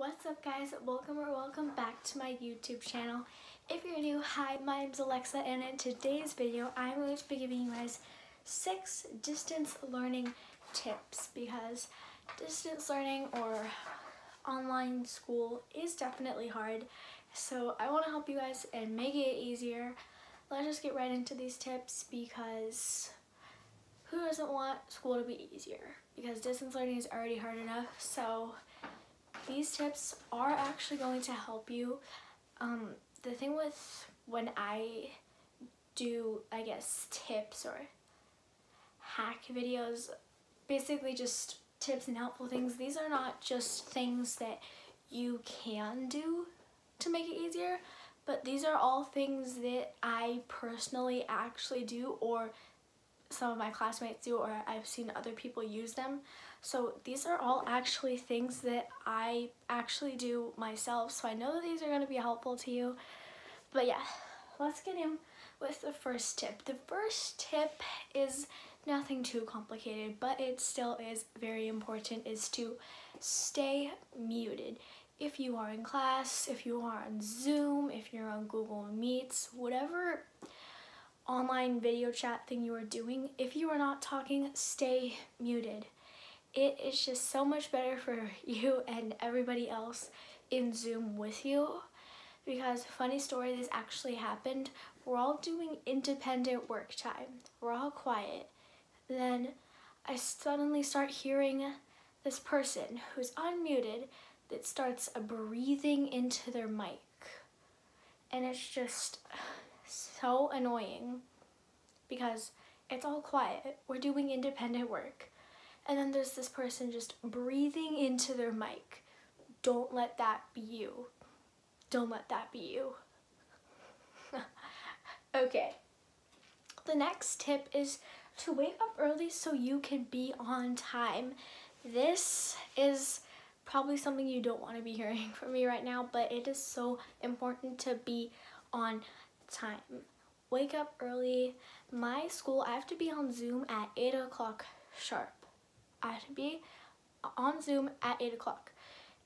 What's up guys, welcome back to my YouTube channel. If you're new, hi, my name's Alexa, and in today's video I'm going to be giving you guys 6 distance learning tips, because distance learning or online school is definitely hard. So I want to help you guys and make it easier. Let's just get right into these tips, because who doesn't want school to be easier? Because distance learning is already hard enough. So these tips are actually going to help you. The thing with when I do, I guess, tips or hack videos, basically just tips and helpful things, these are not just things that you can do to make it easier, but these are all things that I personally actually do, or some of my classmates do, or I've seen other people use them. So these are all actually things that I actually do myself, so I know that these are going to be helpful to you. But yeah, let's get in with the first tip. The first tip is nothing too complicated, but it still is very important, is to stay muted. If you are in class, if you are on Zoom, if you're on Google Meets, whatever online video chat thing you are doing, if you are not talking, stay muted. It is just so much better for you and everybody else in Zoom with you, because funny story, this actually happened. We're all doing independent work time. We're all quiet. Then I suddenly start hearing this person who's unmuted that starts breathing into their mic. And it's just so annoying, because it's all quiet. We're doing independent work. And then there's this person just breathing into their mic. Don't let that be you. Don't let that be you. Okay. The next tip is to wake up early so you can be on time. This is probably something you don't want to be hearing from me right now, but it is so important to be on time. Wake up early. My school, I have to be on Zoom at 8 o'clock sharp. I have to be on Zoom at 8 o'clock.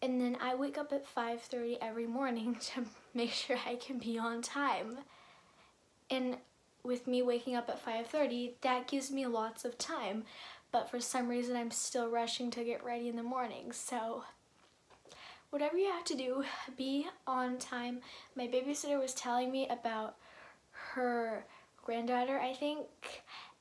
And then I wake up at 5:30 every morning to make sure I can be on time. And with me waking up at 5:30, that gives me lots of time. But for some reason, I'm still rushing to get ready in the morning. So whatever you have to do, be on time. My babysitter was telling me about her granddaughter, I think,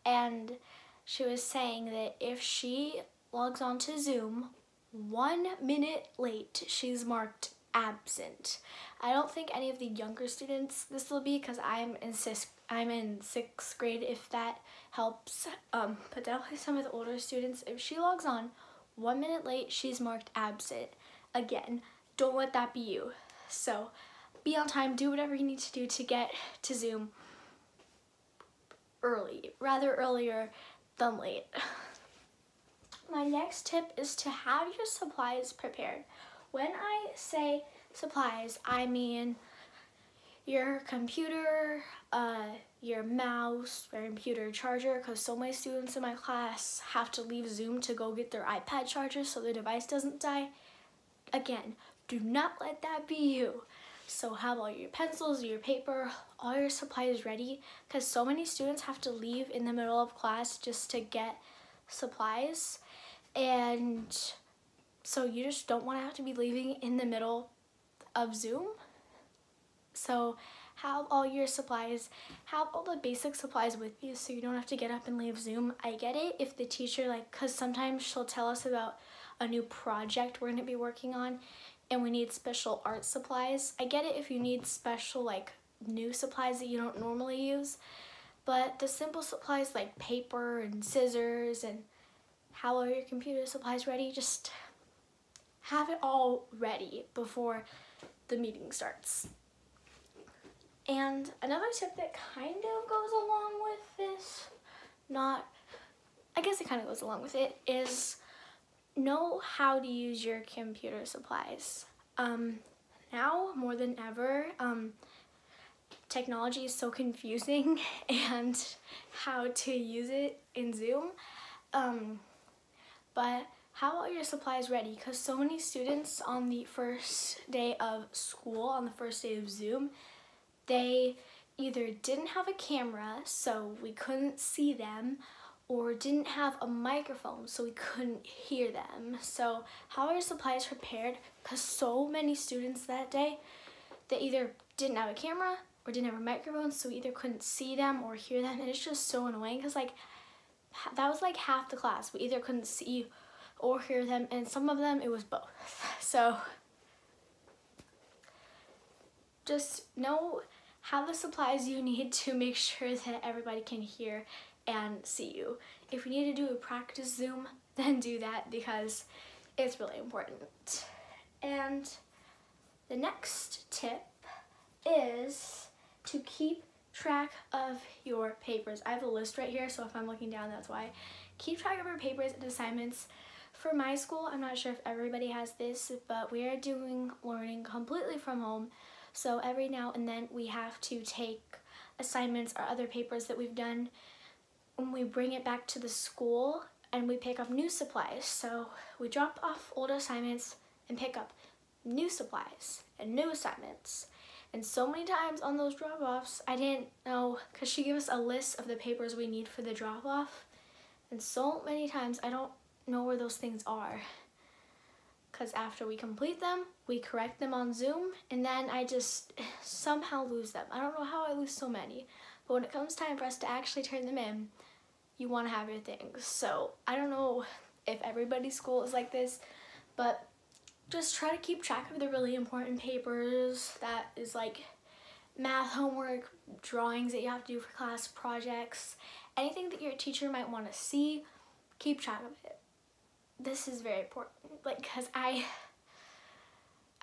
and she was saying that if she logs on to Zoom 1 minute late, she's marked absent. I don't think any of the younger students this will be, because I'm in 6th grade, if that helps. But definitely some of the older students, if she logs on 1 minute late, she's marked absent. Again, don't let that be you. So be on time, do whatever you need to do to get to Zoom early, rather earlier than late. My next tip is to have your supplies prepared. When I say supplies, I mean your computer, your mouse, your computer charger, because so many students in my class have to leave Zoom to go get their iPad charger so the device doesn't die. Again, do not let that be you. So have all your pencils, your paper, all your supplies ready, because so many students have to leave in the middle of class just to get supplies. And so you just don't want to have to be leaving in the middle of Zoom. So have all your supplies, have all the basic supplies with you so you don't have to get up and leave Zoom. I get it if the teacher, because sometimes she'll tell us about a new project we're going to be working on and we need special art supplies. I get it if you need special, new supplies that you don't normally use. But the simple supplies like paper and scissors and have all your computer supplies ready, just have it all ready before the meeting starts. And another tip that kind of goes along with this, I guess it kind of goes along with it, is know how to use your computer supplies. Now more than ever, technology is so confusing and how to use it in Zoom. But how are your supplies ready? Because so many students on the first day of school, on the first day of Zoom, they either didn't have a camera, so we couldn't see them, or didn't have a microphone, so we couldn't hear them. So how are your supplies prepared? Because so many students that day, they either didn't have a camera or didn't have a microphone, so we either couldn't see them or hear them, and it's just so annoying because like that was like half the class. We either couldn't see or hear them, and some of them it was both. So just have the supplies you need to make sure that everybody can hear and see you. If you need to do a practice Zoom, then do that because it's really important. And the next tip is to keep track of your papers. I have a list right here, so if I'm looking down, that's why. Keep track of your papers and assignments. For my school, I'm not sure if everybody has this, but we are doing learning completely from home. So every now and then we have to take assignments or other papers that we've done and we bring it back to the school and we pick up new supplies. So we drop off old assignments and pick up new supplies and new assignments. And so many times on those drop-offs, I didn't know, because she gave us a list of the papers we need for the drop-off. And so many times I don't know where those things are. Because after we complete them, we correct them on Zoom, and then I just somehow lose them. I don't know how I lose so many. But when it comes time for us to actually turn them in, you want to have your things. So I don't know if everybody's school is like this, but just try to keep track of the really important papers. That is like math homework, drawings that you have to do for class projects, anything that your teacher might want to see, keep track of it. This is very important, like, because I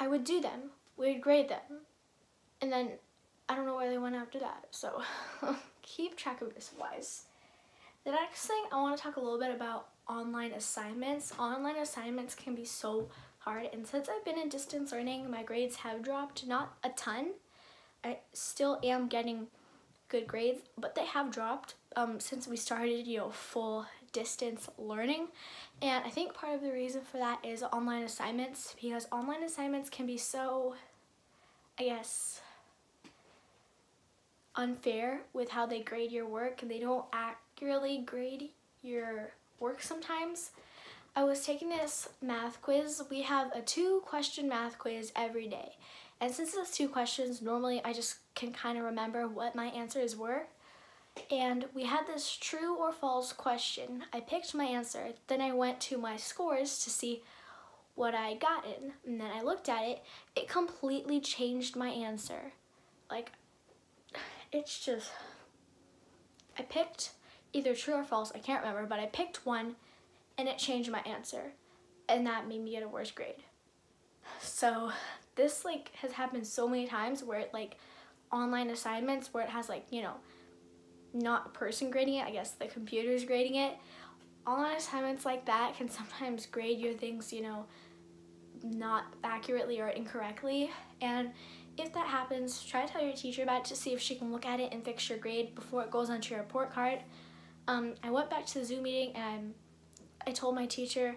would do them, we'd grade them, and then I don't know where they went after that, so keep track of your supplies. The next thing I want to talk a little bit about online assignments. Online assignments can be so hard, and since I've been in distance learning, my grades have dropped, not a ton. I still am getting good grades, but they have dropped since we started, full distance learning. And I think part of the reason for that is online assignments, because online assignments can be so, I guess, unfair with how they grade your work, and they don't accurately grade your work sometimes. I was taking this math quiz. We have a 2-question math quiz every day. And since it's 2 questions, normally I just can kind of remember what my answers were. And we had this true or false question. I picked my answer, then I went to my scores to see what I had gotten. And then I looked at it, it completely changed my answer. Like, it's just, I picked either true or false, I can't remember, but I picked one and it changed my answer. And that made me get a worse grade. So this has happened so many times where it online assignments where it has not a person grading it, I guess the computer's grading it. Online assignments like that can sometimes grade your things, not accurately or incorrectly. And if that happens, try to tell your teacher about it to see if she can look at it and fix your grade before it goes onto your report card. I went back to the Zoom meeting and I told my teacher,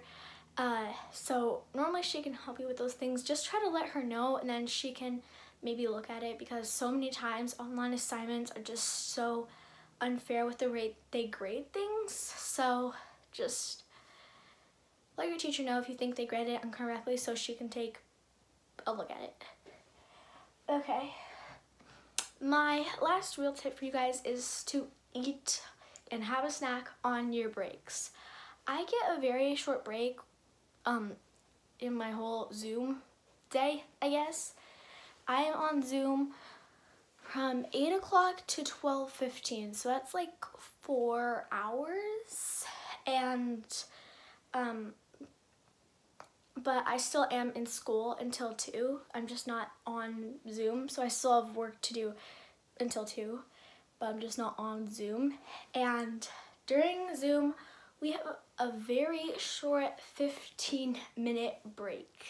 so normally she can help you with those things. Just try to let her know and then she can maybe look at it, because so many times online assignments are just so unfair with the rate they grade things. So just let your teacher know if you think they graded it incorrectly so she can take a look at it. Okay, my last real tip for you guys is to eat and have a snack on your breaks. I get a very short break in my whole Zoom day, I guess. I am on Zoom from 8 o'clock to 12:15, so that's 4 hours. And but I still am in school until 2. I'm just not on Zoom, so I still have work to do until 2, but I'm just not on Zoom. And during Zoom, we have a very short 15-minute break.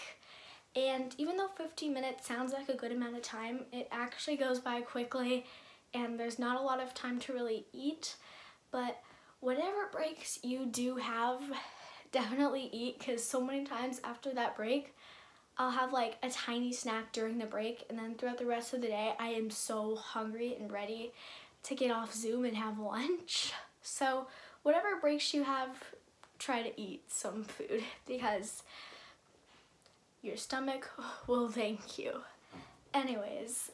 And even though 15 minutes sounds like a good amount of time, it actually goes by quickly and there's not a lot of time to really eat. But whatever breaks you do have, definitely eat, because so many times after that break, I'll have like a tiny snack during the break, and then throughout the rest of the day, I am so hungry and ready to get off Zoom and have lunch. So whatever breaks you have, try to eat some food, because your stomach will thank you. Anyways,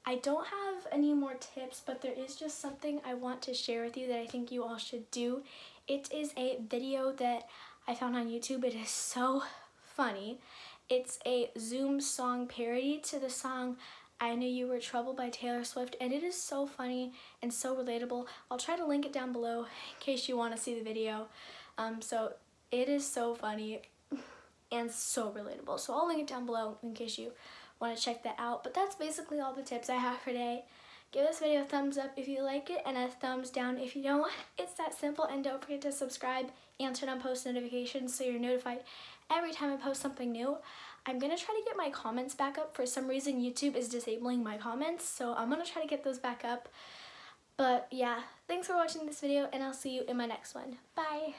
I don't have any more tips, but there is just something I want to share with you that I think you all should do. It is a video that I found on YouTube. It is so funny. It's a Zoom song parody to the song I Knew You Were Trouble by Taylor Swift, and it is so funny and so relatable. I'll try to link it down below in case you want to see the video. So it is so funny and so relatable. So I'll link it down below in case you want to check that out. But that's basically all the tips I have for today. Give this video a thumbs up if you like it, and a thumbs down if you don't. It's that simple, and don't forget to subscribe and turn on post notifications so you're notified every time I post something new. I'm gonna try to get my comments back up. For some reason, YouTube is disabling my comments, so I'm gonna try to get those back up. But yeah, thanks for watching this video, and I'll see you in my next one. Bye!